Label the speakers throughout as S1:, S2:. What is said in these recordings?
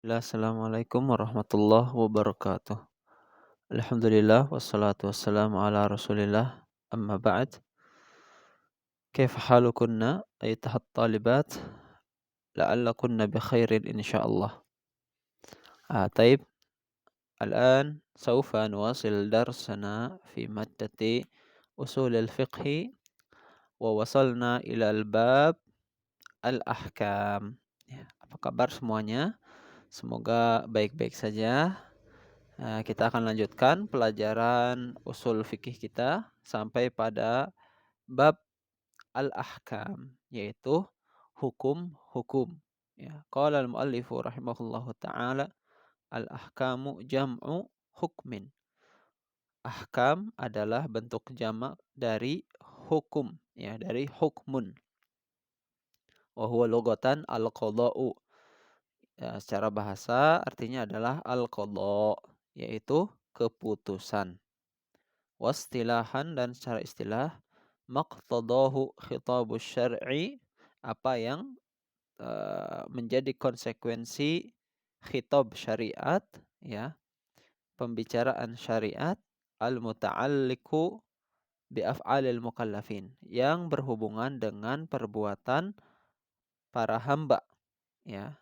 S1: Assalamualaikum warahmatullahi wabarakatuh. Alhamdulillah wassalatu wassalamu ala Rasulillah. Amma ba'd. Kaifa halukunna ayatuhat talibat? La'allakunna bi khairin insyaallah. طيب الآن سوف نواصل درسنا في مادة أصول الفقه ووصلنا إلى الباب الأحكام. Ya, apa kabar semuanya? Semoga baik-baik saja. Kita akan lanjutkan pelajaran usul fikih kita sampai pada bab al-ahkam, yaitu hukum-hukum. Ya, qala al-muallifu rahimahullahu taala, al-ahkamu jam'u hukmin. Ahkam adalah bentuk jamak dari hukum, ya, dari hukmun. Wa huwa lughatan al-qada'u. Ya, secara bahasa artinya adalah al-qada', yaitu keputusan. Wastilahan dan secara istilah maqtadahu khitabus syar'i, apa yang menjadi konsekuensi khitab syariat, ya, pembicaraan syariat al-muta'alliqu bi af'alil mukallafin, yang berhubungan dengan perbuatan para hamba, ya,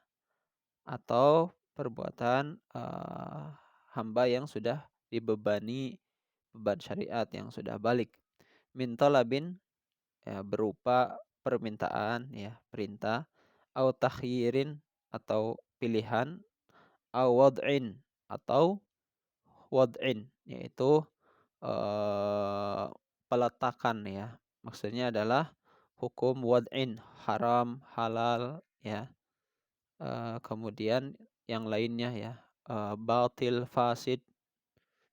S1: atau perbuatan hamba yang sudah dibebani beban syariat yang sudah balik. Min talabin, ya, berupa permintaan, ya, perintah, au takhyirin atau pilihan, au wad'in atau wad'in, yaitu eh, peletakan, ya. Maksudnya adalah hukum wad'in, haram, halal, ya. Kemudian yang lainnya, ya, batil, fasid,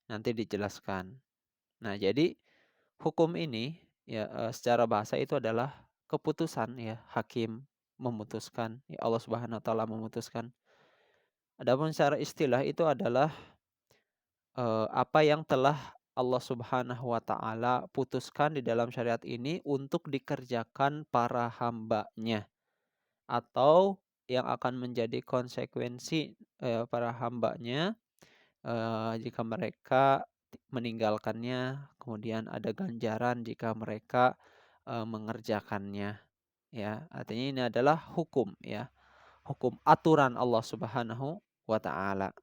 S1: nanti dijelaskan. Nah, jadi hukum ini, ya, secara bahasa itu adalah keputusan, ya, hakim memutuskan, ya, Allah Subhanahu wa taala memutuskan. Adapun secara istilah itu adalah apa yang telah Allah Subhanahu wa taala putuskan di dalam syariat ini untuk dikerjakan para hambanya, atau yang akan menjadi konsekuensi para hambanya jika mereka meninggalkannya, kemudian ada ganjaran jika mereka mengerjakannya. Ya, artinya ini adalah hukum, ya, hukum aturan Allah Subhanahu wa taala.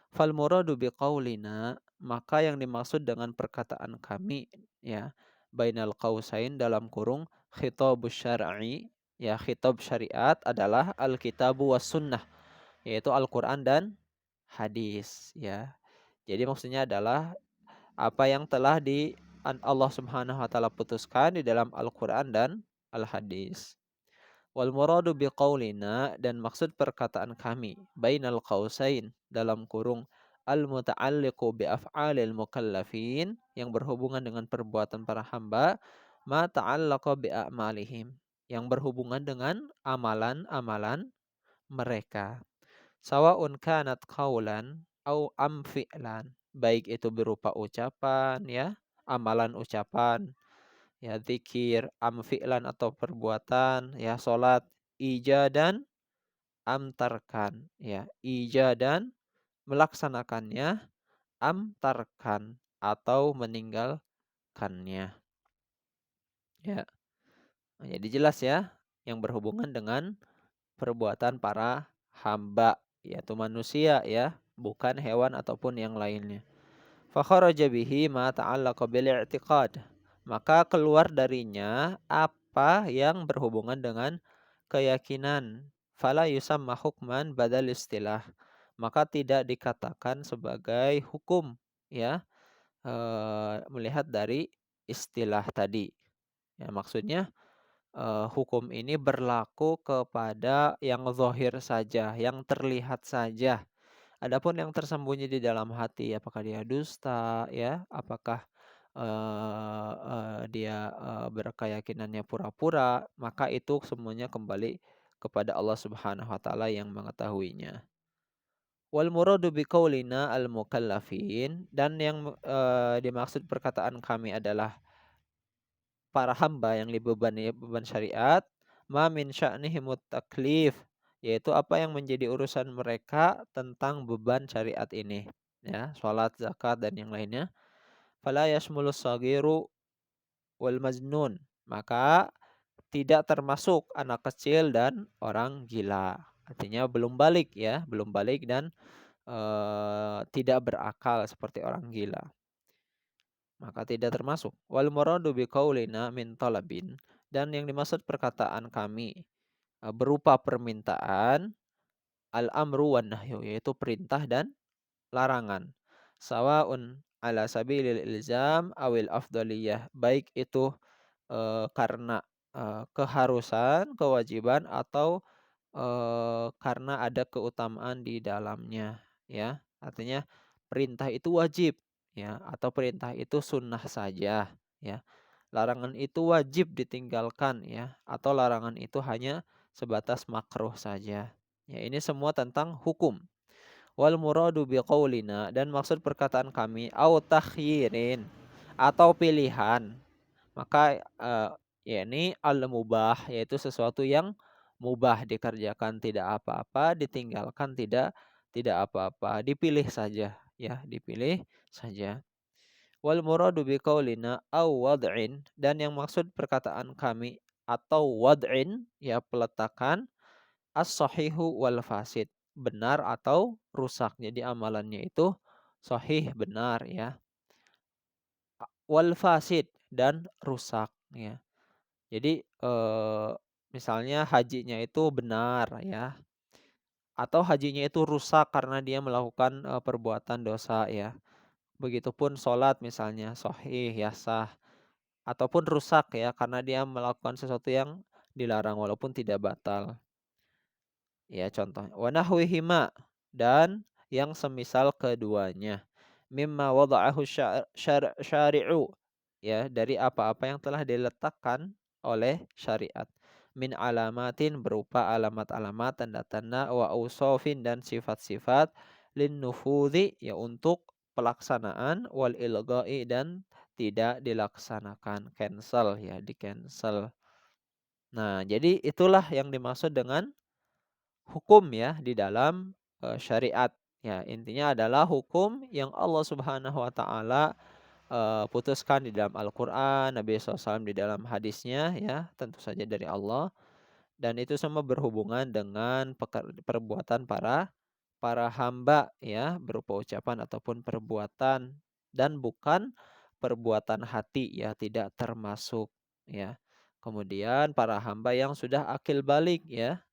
S1: Fal muradu biqaulina, maka yang dimaksud dengan perkataan kami, ya, bainal qausain dalam kurung khitabus syar'i, ya, khitab syariat adalah alkitabu was sunnah, yaitu Al-Qur'an dan hadis, ya. Jadi maksudnya adalah apa yang telah Allah Subhanahu wa taala putuskan di dalam Al-Qur'an dan Al-Hadis. Wal muradu biqaulina, dan maksud perkataan kami bainal qausain dalam kurung al muta'alliqu bi af'alil mukallafin, yang berhubungan dengan perbuatan para hamba, ma ta'allaqa bi a'malihim, yang berhubungan dengan amalan-amalan mereka. Sawaun kanat qaulan au am fi'lan, baik itu berupa ucapan, ya, amalan ucapan, ya, zikir, am fi'lan atau perbuatan, ya, salat, ijadan am tarkan, ya, ijadan melaksanakannya, am tarkan atau meninggalkannya. Ya. Jadi jelas, ya, yang berhubungan dengan perbuatan para hamba, yaitu manusia, ya, bukan hewan ataupun yang lainnya. Fa kharaja bihi ma ta'allaqa bil i'tiqad, maka keluar darinya apa yang berhubungan dengan keyakinan. Fala yusamma hukman badal istilah, maka tidak dikatakan sebagai hukum, ya, melihat dari istilah tadi. Ya, maksudnya hukum ini berlaku kepada yang zahir saja, yang terlihat saja. Adapun yang tersembunyi di dalam hati, apakah dia dusta, ya, apakah dia berkeyakinannya pura-pura, maka itu semuanya kembali kepada Allah Subhanahu wa taala yang mengetahuinya. Wal muradu biqaulina al mukallafin, dan yang dimaksud perkataan kami adalah para hamba yang dibebani beban syariat, ma min sya'nihimut taklif, yaitu apa yang menjadi urusan mereka tentang beban syariat ini, ya, salat, zakat, dan yang lainnya. Fala yashmulus saghiru wal majnun, maka tidak termasuk anak kecil dan orang gila. Artinya belum balik ya, belum balik dan tidak berakal seperti orang gila. Maka tidak termasuk. Wal muradu biqaulina min talabin, dan yang dimaksud perkataan kami berupa permintaan, al-amru wan nahyu, yaitu perintah dan larangan. Sawaun ala sabilil ilzam awil afdaliyah, baik itu karena keharusan, kewajiban, atau karena ada keutamaan di dalamnya, ya. Artinya perintah itu wajib, ya, atau perintah itu sunnah saja, ya. Larangan itu wajib ditinggalkan, ya, atau larangan itu hanya sebatas makruh saja. Ya, ini semua tentang hukum. Wal muradu biqaulina, dan maksud perkataan kami au takhyirin, atau pilihan. Maka yakni al-mubah, yaitu sesuatu yang mubah dikerjakan tidak apa-apa, ditinggalkan tidak apa-apa, dipilih saja, ya, dipilih saja. Wal muradu biqaulina aw wad'in, dan yang maksud perkataan kami atau wad'in, ya, peletakan, as-sahihu wal fasid, benar atau rusak. Jadi amalannya itu sahih, benar, ya, wal fasid, dan rusak, ya. Jadi, misalnya hajinya itu benar, ya, atau hajinya itu rusak karena dia melakukan perbuatan dosa, ya. Begitupun sholat misalnya sahih, ya, sah, ataupun rusak, ya, karena dia melakukan sesuatu yang dilarang walaupun tidak batal. Ya, contoh wa nahwihima, dan yang semisal keduanya. Mimma wada'ahu syari'u, ya, dari apa-apa yang telah diletakkan oleh syariat. Min alamatin, berupa alamat-alamat, tanda-tanda, wa ausofin, dan sifat-sifat, lin nufudhi, ya, untuk pelaksanaan, wal ilga'i, dan tidak dilaksanakan, cancel, ya, di cancel. Nah, jadi itulah yang dimaksud dengan hukum, ya, di dalam syariat. Ya, intinya adalah hukum yang Allah Subhanahu wa taala putuskan di dalam Al-Qur'an, Nabi SAW di dalam hadisnya, ya, tentu saja dari Allah, dan itu semua berhubungan dengan perbuatan para para hamba, ya, berupa ucapan ataupun perbuatan, dan bukan perbuatan hati, ya, tidak termasuk, ya. Kemudian para hamba yang sudah akil balik, ya.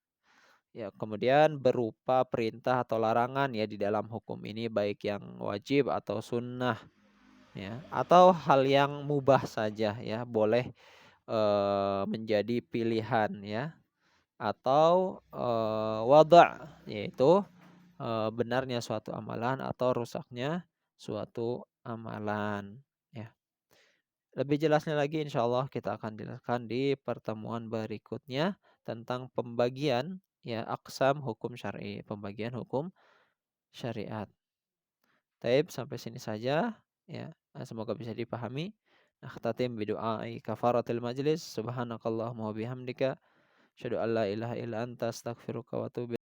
S1: Ya, kemudian berupa perintah atau larangan, ya, di dalam hukum ini, baik yang wajib atau sunnah, ya, atau hal yang mubah saja, ya, boleh menjadi pilihan, ya, atau yaitu benarnya suatu amalan atau rusaknya suatu amalan, ya. Lebih jelasnya lagi insya Allah kita akan jelaskan di pertemuan berikutnya tentang pembagian, ya, aqsam hukum syar'i, pembagian hukum syariat. Taib, sampai sini saja, ya. Semoga bisa dipahami. Nakhtatim bidu'ai kafaratil majlis. Subhanakallahumma wa bihamdika asyhadu an la ilaha illa anta astaghfiruka wa atubu